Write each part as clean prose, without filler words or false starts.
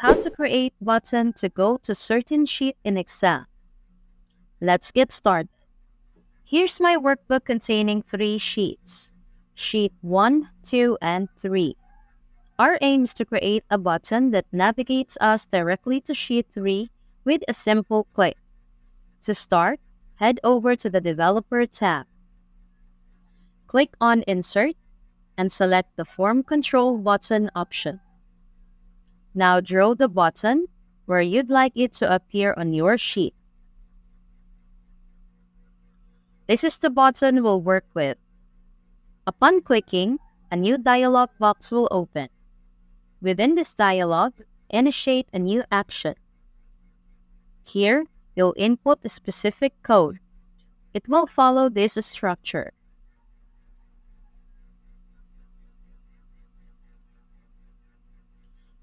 How to create button to go to certain sheet in Excel. Let's get started. Here's my workbook containing 3 sheets. Sheet 1, 2, and 3. Our aim is to create a button that navigates us directly to sheet 3 with a simple click. To start, head over to the Developer tab. Click on Insert and select the Form Control button option. Now draw the button where you'd like it to appear on your sheet. This is the button we'll work with. Upon clicking, a new dialog box will open. Within this dialog, initiate a new action. Here, you'll input a specific code. It will follow this structure.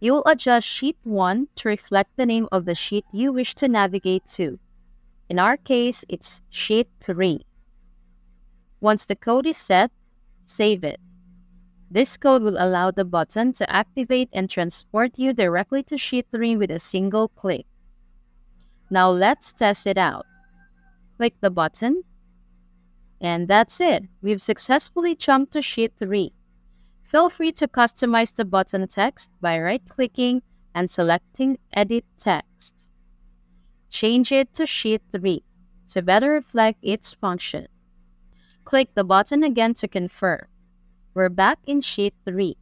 You'll adjust Sheet 1 to reflect the name of the sheet you wish to navigate to. In our case, it's Sheet 3. Once the code is set, save it. This code will allow the button to activate and transport you directly to Sheet 3 with a single click. Now let's test it out. Click the button, and that's it. We've successfully jumped to Sheet 3. Feel free to customize the button text by right-clicking and selecting Edit Text. Change it to Sheet 3 to better reflect its function. Click the button again to confirm. We're back in Sheet 3.